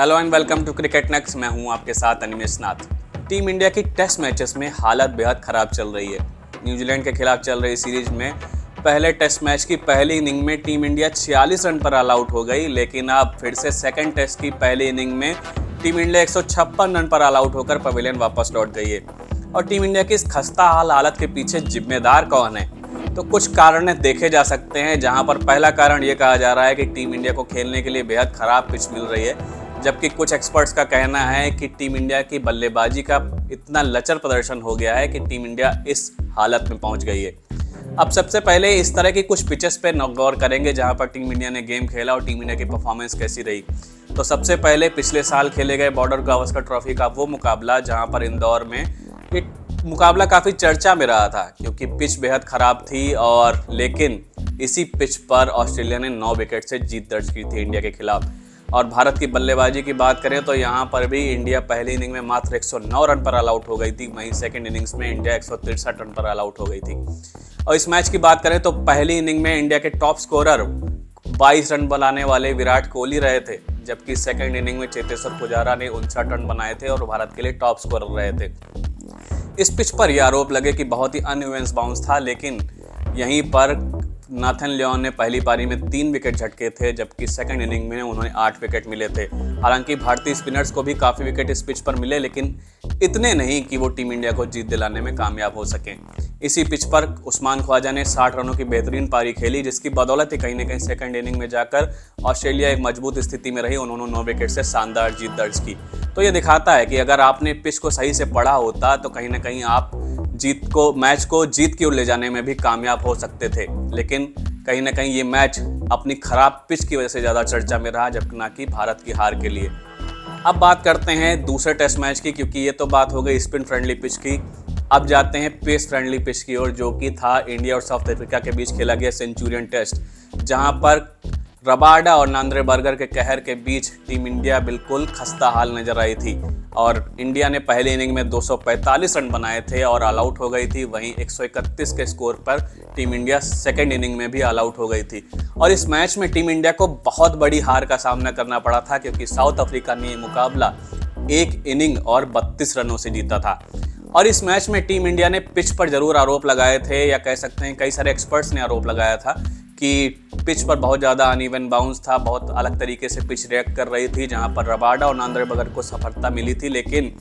Hello and welcome to cricket next. मैं हूं आपके साथ अनिमेश नाथ। टीम इंडिया की टेस्ट मैचेस में हालत बेहद खराब चल रही है। न्यूजीलैंड के खिलाफ चल रही सीरीज में पहले टेस्ट मैच की पहली इनिंग में टीम इंडिया 46 रन पर ऑल आउट हो गई, लेकिन अब फिर से सेकंड टेस्ट की पहली इनिंग में टीम इंडिया 156 रन पर ऑल आउट होकर पवेलियन वापस लौट गई है। और टीम इंडिया की इस खस्ता हाल हालत के पीछे जिम्मेदार कौन है? तो कुछ कारण देखे जा सकते हैं, जहां पर पहला कारण ये कहा जा रहा है कि टीम इंडिया को खेलने के लिए बेहद खराब पिच मिल रही है, जबकि कुछ एक्सपर्ट्स का कहना है कि टीम इंडिया की बल्लेबाजी का इतना लचर प्रदर्शन हो गया है कि टीम इंडिया इस हालत में पहुंच गई है। अब सबसे पहले इस तरह की कुछ पिचेस पे गौर करेंगे जहां पर टीम इंडिया ने गेम खेला और टीम इंडिया की परफॉर्मेंस कैसी रही। तो सबसे पहले पिछले साल खेले गए बॉर्डर गावस्कर ट्रॉफी का वो मुकाबला, जहां पर इंदौर में एक मुकाबला काफ़ी चर्चा में रहा था क्योंकि पिच बेहद ख़राब थी, और लेकिन इसी पिच पर ऑस्ट्रेलिया ने 9 विकेट से जीत दर्ज की थी इंडिया के खिलाफ। और भारत की बल्लेबाजी की बात करें तो यहाँ पर भी इंडिया पहली इनिंग में मात्र 109 रन पर ऑल आउट हो गई थी, वहीं सेकंड इनिंग्स में इंडिया 163 रन पर ऑल आउट हो गई थी। और इस मैच की बात करें तो पहली इनिंग में इंडिया के टॉप स्कोरर 22 रन बनाने वाले विराट कोहली रहे थे, जबकि सेकंड इनिंग में चेतेश्वर पुजारा ने 59 रन बनाए थे और भारत के लिए टॉप स्कोरर रहे थे। इस पिच पर यह आरोप लगे कि बहुत ही अनइवेंस बाउंस था, लेकिन यहीं पर नाथन लियोन ने पहली पारी में 3 विकेट झटके थे, जबकि सेकंड इनिंग में उन्होंने 8 विकेट मिले थे। हालांकि भारतीय स्पिनर्स को भी काफ़ी विकेट इस पिच पर मिले, लेकिन इतने नहीं कि वो टीम इंडिया को जीत दिलाने में कामयाब हो सकें। इसी पिच पर उस्मान ख्वाजा ने 60 रनों की बेहतरीन पारी खेली, जिसकी बदौलत ही कहीं ना कहीं सेकंड इनिंग में जाकर ऑस्ट्रेलिया एक मजबूत स्थिति में रही। उन्होंने 9 विकेट से शानदार जीत दर्ज की। तो ये दिखाता है कि अगर आपने पिच को सही से पढ़ा होता तो कहीं ना कहीं आप मैच को जीत की ओर ले जाने में भी कामयाब हो सकते थे, लेकिन कहीं ना कहीं ये मैच अपनी खराब पिच की वजह से ज़्यादा चर्चा में रहा, जबकि ना कि भारत की हार के लिए। अब बात करते हैं दूसरे टेस्ट मैच की, क्योंकि ये तो बात हो गई स्पिन फ्रेंडली पिच की। अब जाते हैं पेस फ्रेंडली पिच की ओर, जो कि था इंडिया और साउथ अफ्रीका के बीच खेला गया सेंचुरियन टेस्ट, जहां पर रबाडा और नांद्रे-बर्गर के कहर के बीच टीम इंडिया बिल्कुल खस्ता हाल नजर आई थी। और इंडिया ने पहली इनिंग में 245 रन बनाए थे और ऑल आउट हो गई थी, वहीं 131 के स्कोर पर टीम इंडिया सेकेंड इनिंग में भी ऑल आउट हो गई थी। और इस मैच में टीम इंडिया को बहुत बड़ी हार का सामना करना पड़ा था, क्योंकि साउथ अफ्रीका ने ये मुकाबला 1 इनिंग और 32 रनों से जीता था। और इस मैच में टीम इंडिया ने पिच पर जरूर आरोप लगाए थे, या कह सकते हैं कई सारे एक्सपर्ट्स ने आरोप लगाया था कि पिच पर बहुत ज़्यादा अनइवन बाउंस था, बहुत अलग तरीके से पिच रिएक्ट कर रही थी, जहां पर रबाडा और नांद्रे-बर्गर को सफलता मिली थी, लेकिन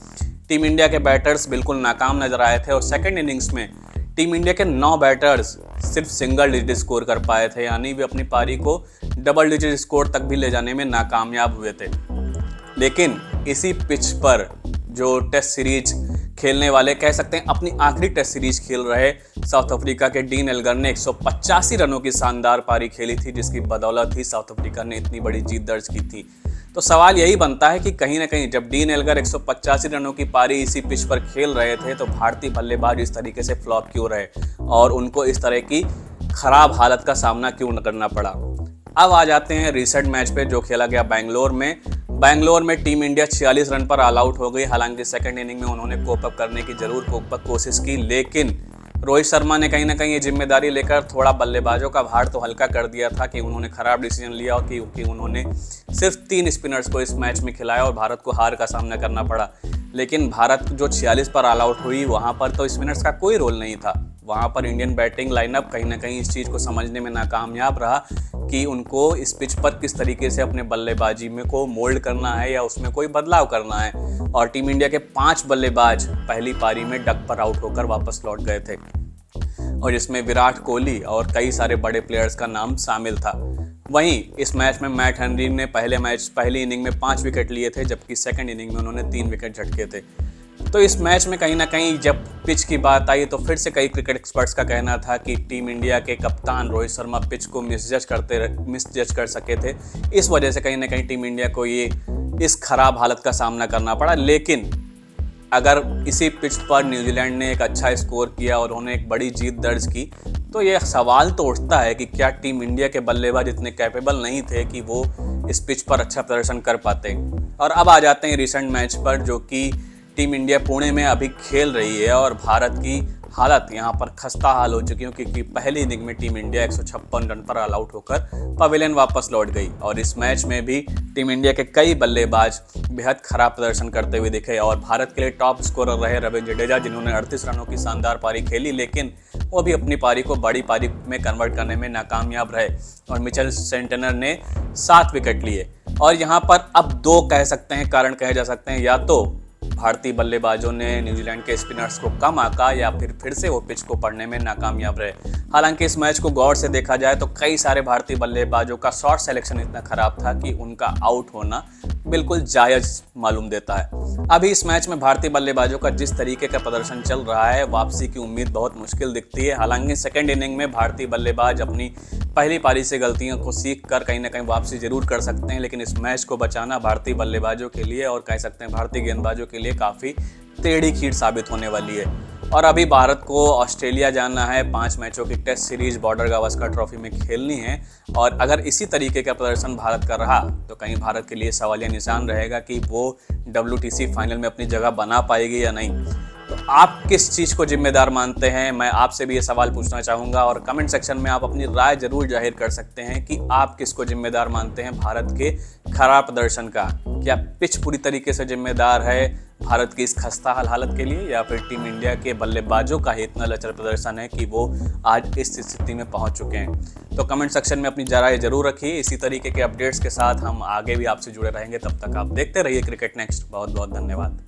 टीम इंडिया के बैटर्स बिल्कुल नाकाम नजर आए थे। और सेकंड इनिंग्स में टीम इंडिया के 9 बैटर्स सिर्फ सिंगल डिजिट स्कोर कर पाए थे, यानी वे अपनी पारी को डबल डिजिट स्कोर तक भी ले जाने में नाकामयाब हुए थे। लेकिन इसी पिच पर जो टेस्ट सीरीज खेलने वाले, कह सकते हैं अपनी आखिरी टेस्ट सीरीज खेल रहे साउथ अफ्रीका के डीन एल्गर ने 185 रनों की शानदार पारी खेली थी, जिसकी बदौलत ही साउथ अफ्रीका ने इतनी बड़ी जीत दर्ज की थी। तो सवाल यही बनता है कि कहीं ना कहीं जब डीन एल्गर 185 रनों की पारी इसी पिच पर खेल रहे थे, तो भारतीय बल्लेबाज इस तरीके से फ्लॉप क्यों रहे और उनको इस तरह की खराब हालत का सामना क्यों न करना पड़ा। अब आ जाते हैं रिसेंट मैच पे जो खेला गया बैंगलोर में टीम इंडिया 46 रन पर ऑल आउट हो गई। हालांकि सेकंड इनिंग में उन्होंने कोप अप करने की जरूर कोशिश की, लेकिन रोहित शर्मा ने कहीं ना कहीं ये जिम्मेदारी लेकर थोड़ा बल्लेबाजों का भार तो हल्का कर दिया था कि उन्होंने खराब डिसीजन लिया, क्योंकि उन्होंने सिर्फ 3 स्पिनर्स को इस मैच में खिलाया और भारत को हार का सामना करना पड़ा। लेकिन भारत जो 46 पर ऑल आउट हुई, वहाँ पर तो स्पिनर्स का कोई रोल नहीं था। वहाँ पर इंडियन बैटिंग लाइनअप कहीं ना कहीं इस चीज़ को समझने में नाकामयाब रहा कि उनको इस पिच पर किस तरीके से अपने बल्लेबाजी में को मोल्ड करना है या उसमें कोई बदलाव करना है। और टीम इंडिया के 5 बल्लेबाज पहली पारी में डक पर आउट होकर वापस लौट गए थे, और जिसमें विराट कोहली और कई सारे बड़े प्लेयर्स का नाम शामिल था। वहीं इस मैच में मैट हेनरी ने पहली इनिंग में 5 विकेट लिए थे, जबकि सेकंड इनिंग में उन्होंने 3 विकेट झटके थे। तो इस मैच में कहीं ना कहीं जब पिच की बात आई, तो फिर से कई क्रिकेट एक्सपर्ट्स का कहना था कि टीम इंडिया के कप्तान रोहित शर्मा पिच को मिसजज कर सके थे। इस वजह से कहीं ना कहीं टीम इंडिया को ये इस खराब हालत का सामना करना पड़ा। लेकिन अगर इसी पिच पर न्यूजीलैंड ने एक अच्छा स्कोर किया और उन्होंने एक बड़ी जीत दर्ज की, तो यह सवाल तो उठता है कि क्या टीम इंडिया के बल्लेबाज इतने कैपेबल नहीं थे कि वो इस पिच पर अच्छा प्रदर्शन कर पाते। और अब आ जाते हैं रिसेंट मैच पर, जो कि टीम इंडिया पुणे में अभी खेल रही है और भारत की हालत यहाँ पर खस्ता हाल हो चुकी है, क्योंकि पहली इनिंग में टीम इंडिया 156 रन पर ऑल आउट होकर पवेलियन वापस लौट गई। और इस मैच में भी टीम इंडिया के कई बल्लेबाज बेहद खराब प्रदर्शन करते हुए दिखे और भारत के लिए टॉप स्कोरर रहे रविंद्र जडेजा, जिन्होंने 38 रनों की शानदार पारी खेली, लेकिन वो भी अपनी पारी को बड़ी पारी में कन्वर्ट करने में नाकामयाब रहे और मिचेल सेंटनर ने 7 विकेट लिए। और यहाँ पर अब दो कह सकते हैं कारण कहे जा सकते हैं, या तो भारतीय बल्लेबाजों ने न्यूजीलैंड के स्पिनर्स को कम आंका या फिर से वो पिच को पढ़ने में नाकामयाब रहे। हालांकि इस मैच को गौर से देखा जाए तो कई सारे भारतीय बल्लेबाजों का शॉट सिलेक्शन इतना खराब था कि उनका आउट होना बिल्कुल जायज मालूम देता है। अभी इस मैच में भारतीय बल्लेबाजों का जिस तरीके का प्रदर्शन चल रहा है, वापसी की उम्मीद बहुत मुश्किल दिखती है। हालांकि सेकेंड इनिंग में भारतीय बल्लेबाज अपनी पहली पारी से गलतियों को सीख कर कहीं ना कहीं वापसी जरूर कर सकते हैं, लेकिन इस मैच को बचाना भारतीय बल्लेबाजों के लिए और कह सकते हैं भारतीय गेंदबाजों के लिए काफ़ी टेढ़ी खीर साबित होने वाली है। और अभी भारत को ऑस्ट्रेलिया जाना है, 5 मैचों की test series Border Gavaskar trophy में खेलनी है। और अगर इसी तरीके का प्रदर्शन भारत का रहा तो कहीं भारत के लिए सवालिया निशान रहेगा कि वो WTC फाइनल में अपनी जगह बना पाएगी या नहीं। तो आप किस चीज़ को जिम्मेदार मानते हैं, मैं आपसे भी ये सवाल पूछना चाहूँगा और कमेंट सेक्शन में आप अपनी राय जरूर जाहिर कर सकते हैं कि आप किसको जिम्मेदार मानते हैं भारत के खराब प्रदर्शन का। क्या पिच पूरी तरीके से जिम्मेदार है भारत की इस खस्ता हालत के लिए, या फिर टीम इंडिया के बल्लेबाजों का ही इतना लचर प्रदर्शन है कि वो आज इस स्थिति में पहुंच चुके हैं। तो कमेंट सेक्शन में अपनी राय जरूर रखिए। इसी तरीके के अपडेट्स के साथ हम आगे भी आपसे जुड़े रहेंगे। तब तक आप देखते रहिए क्रिकेट नेक्स्ट। बहुत बहुत धन्यवाद।